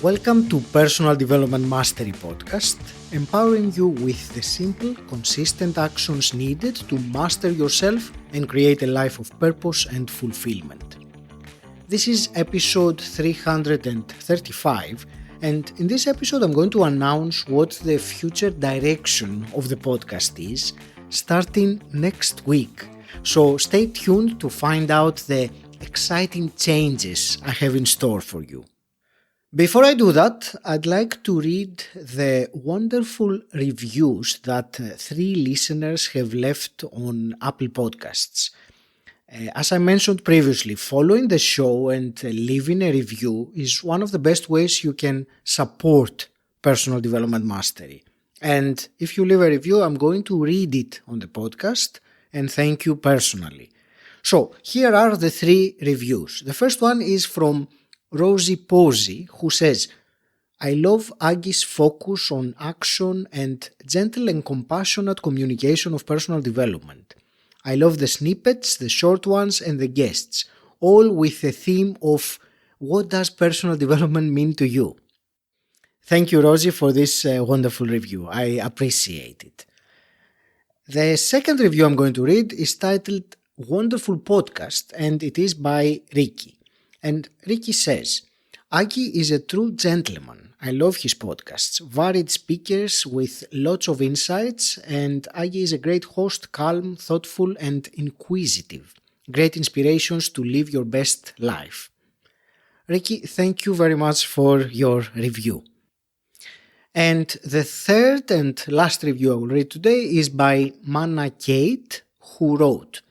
Welcome to Personal Development Mastery Podcast, empowering you with the simple, consistent actions needed to master yourself and create a life of purpose and fulfillment. This is episode 335, and in this episode I'm going to announce what the future direction of the podcast is, starting next week. So stay tuned to find out the exciting changes I have in store for you. Before I do that, I'd like to read the wonderful reviews that 3 listeners have left on Apple Podcasts. As I mentioned previously, following the show and leaving a review is one of the best ways you can support personal development mastery. And if you leave a review, I'm going to read it on the podcast and thank you personally. So here are the 3 reviews. The first one is from 𝗩𝗔𝗟𝗨𝗔𝗕𝗟𝗟, who says, I love Aggie's focus on action and gentle and compassionate communication of personal development. I love the snippets, the short ones and the guests, all with the theme of what does personal development mean to you? Thank you, Rosie, for this wonderful review. I appreciate it. The second review I'm going to read is titled Wonderful Podcast, and it is by Ricky. And Ricky says, Aggie is a true gentleman. I love his podcasts, varied speakers with lots of insights, and Aggie is a great host, calm, thoughtful, and inquisitive. Great inspirations to live your best life. Ricky, thank you very much for your review. And the third and last review I will read today is by 𝗩𝗩𝗦𝗢𝗡, who wrote,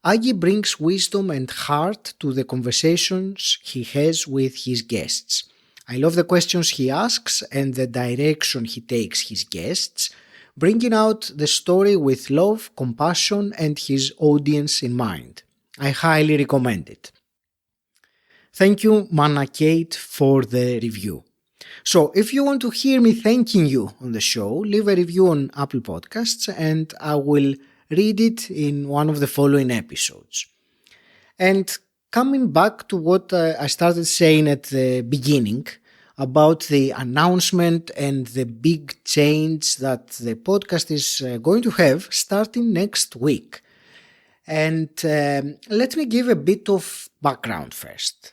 Aggie brings wisdom and heart to the conversations he has with his guests. I love the questions he asks and the direction he takes his guests, bringing out the story with love, compassion, and his audience in mind. I highly recommend it. Thank you, 𝗩𝗩𝗦𝗢𝗡, for the review. So, if you want to hear me thanking you on the show, leave a review on Apple Podcasts and I will read it in one of the following episodes. And coming back to what I started saying at the beginning about the announcement and the big change that the podcast is going to have starting next week. And let me give a bit of background first.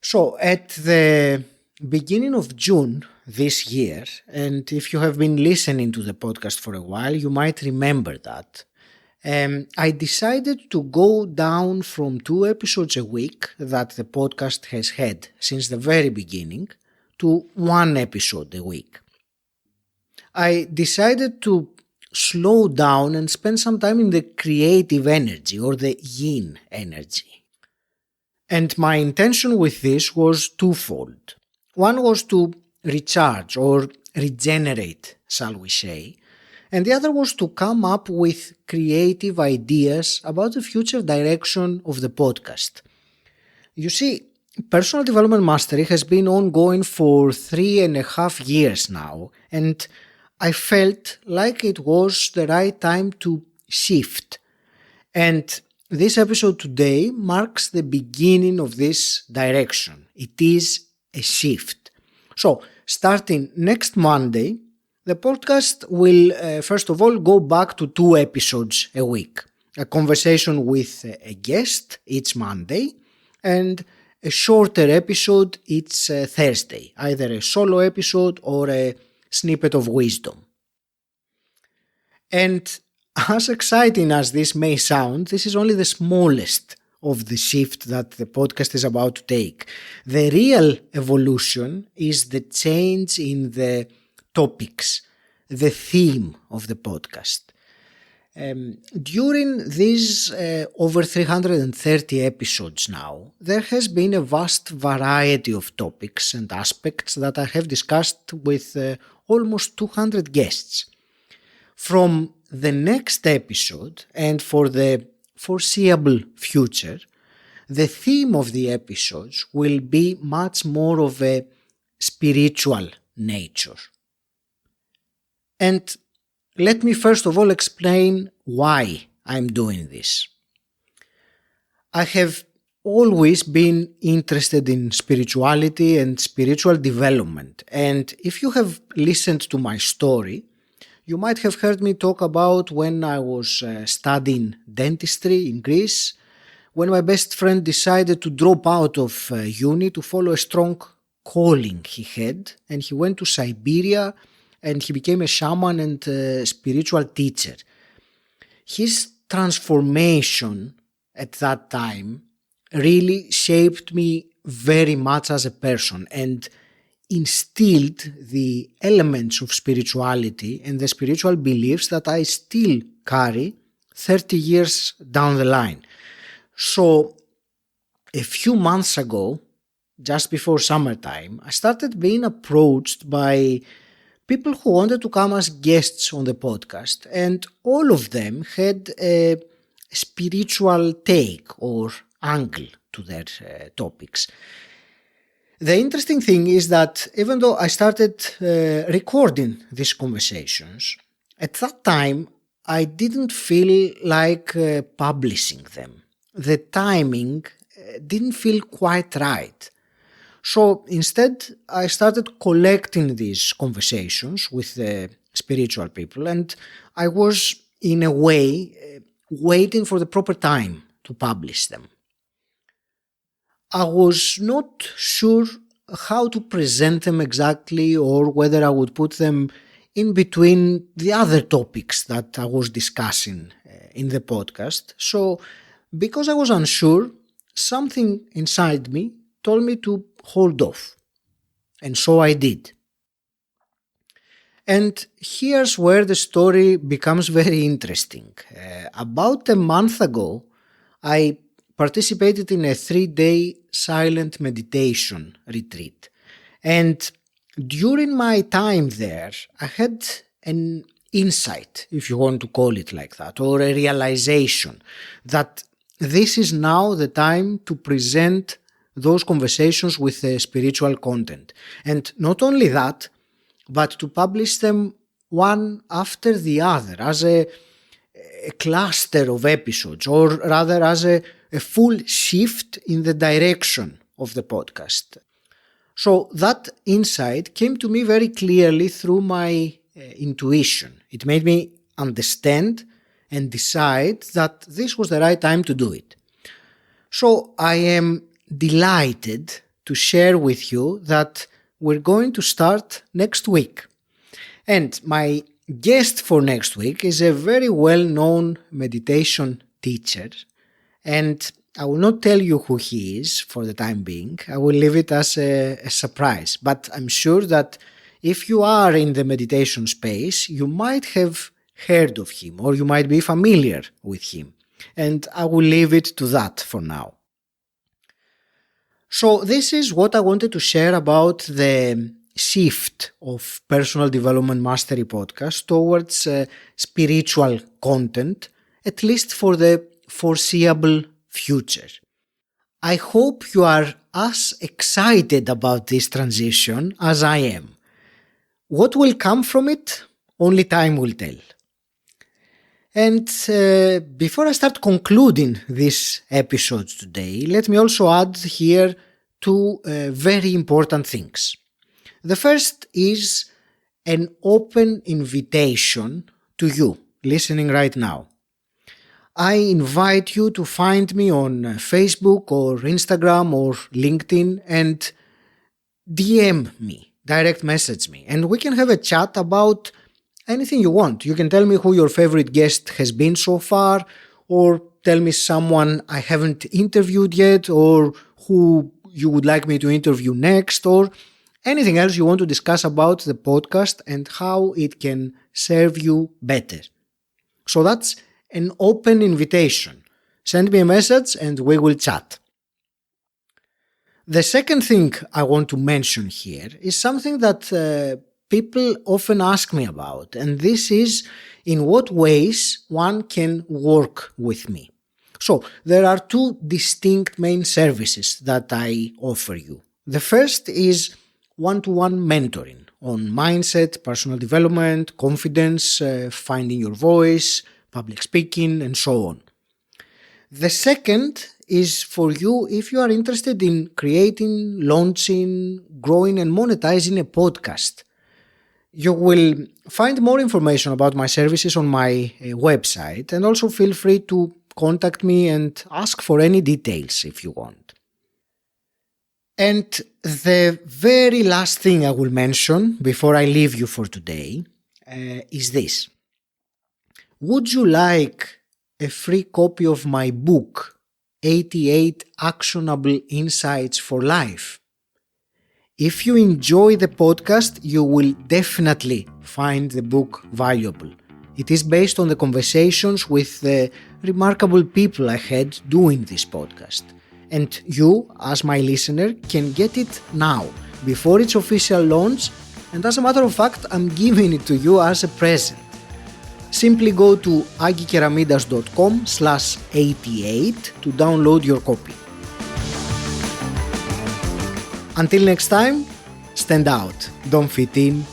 So at the beginning of June this year, and if you have been listening to the podcast for a while, you might remember that, I decided to go down from 2 episodes a week that the podcast has had since the very beginning to 1 episode a week. I decided to slow down and spend some time in the creative energy or the yin energy. And my intention with this was twofold. One was to recharge or regenerate, shall we say, and the other was to come up with creative ideas about the future direction of the podcast. You see, personal development mastery has been ongoing for 3.5 years now, and I felt like it was the right time to shift. And this episode today marks the beginning of this direction. It is a shift. So, starting next Monday, the podcast will first of all go back to 2 episodes a week. A conversation with a guest each Monday and a shorter episode each Thursday, either a solo episode or a snippet of wisdom. And as exciting as this may sound, this is only the smallest of the shift that the podcast is about to take. The real evolution is the change in the topics, the theme of the podcast. During these over 330 episodes now, there has been a vast variety of topics and aspects that I have discussed with almost 200 guests. From the next episode and for the foreseeable future, the theme of the episodes will be much more of a spiritual nature. And let me first of all explain why I'm doing this. I have always been interested in spirituality and spiritual development. And if you have listened to my story, you might have heard me talk about when I was studying dentistry in Greece, when my best friend decided to drop out of uni to follow a strong calling he had, and he went to Siberia and he became a shaman and a spiritual teacher. His transformation at that time really shaped me very much as a person and instilled the elements of spirituality and the spiritual beliefs that I still carry 30 years down the line. So a few months ago, just before summertime, I started being approached by people who wanted to come as guests on the podcast, and all of them had a spiritual take or angle to their topics. The interesting thing is that even though I started recording these conversations, at that time I didn't feel like publishing them. The timing didn't feel quite right. So instead I started collecting these conversations with the spiritual people, and I was in a way waiting for the proper time to publish them. I was not sure how to present them exactly, or whether I would put them in between the other topics that I was discussing in the podcast. So because I was unsure, something inside me told me to hold off. And so I did. And here's where the story becomes very interesting. About a month ago, I participated in a 3-day silent meditation retreat. And during my time there, I had an insight, if you want to call it like that, or a realization that this is now the time to present those conversations with spiritual content. And not only that, but to publish them one after the other as a cluster of episodes, or rather as a full shift in the direction of the podcast. So that insight came to me very clearly through my intuition. It made me understand and decide that this was the right time to do it. So I am delighted to share with you that we're going to start next week. And my guest for next week is a very well-known meditation teacher, and I will not tell you who he is for the time being. I will leave it as a surprise, but I'm sure that if you are in the meditation space, you might have heard of him, or you might be familiar with him, and I will leave it to that for now. So this is what I wanted to share about the shift of Personal Development Mastery podcast towards spiritual content, at least for the foreseeable future. I hope you are as excited about this transition as I am. What will come from it? Only time will tell. And before I start concluding this episode today, let me also add here two very important things. The first is an open invitation to you listening right now. I invite you to find me on Facebook or Instagram or LinkedIn and DM me, direct message me, and we can have a chat about anything you want. You can tell me who your favorite guest has been so far, or tell me someone I haven't interviewed yet, or who you would like me to interview next, or anything else you want to discuss about the podcast and how it can serve you better. So that's an open invitation. Send me a message and we will chat. The second thing I want to mention here is something that people often ask me about, and this is in what ways one can work with me. So there are two distinct main services that I offer you. The first is one-to-one mentoring on mindset, personal development, confidence, finding your voice, public speaking, and so on. The second is for you if you are interested in creating, launching, growing and monetizing a podcast. You will find more information about my services on my website, and also feel free to contact me and ask for any details if you want. And the very last thing I will mention before I leave you for today is this. Would you like a free copy of my book, 88 Actionable Insights for Life? If you enjoy the podcast, you will definitely find the book valuable. It is based on the conversations with the remarkable people I had doing this podcast. And you, as my listener, can get it now, before its official launch, and as a matter of fact, I'm giving it to you as a present. Simply go to 𝗥𝗘𝗦𝗢𝗨.com/88 to download your copy. Until next time, stand out, don't fit in,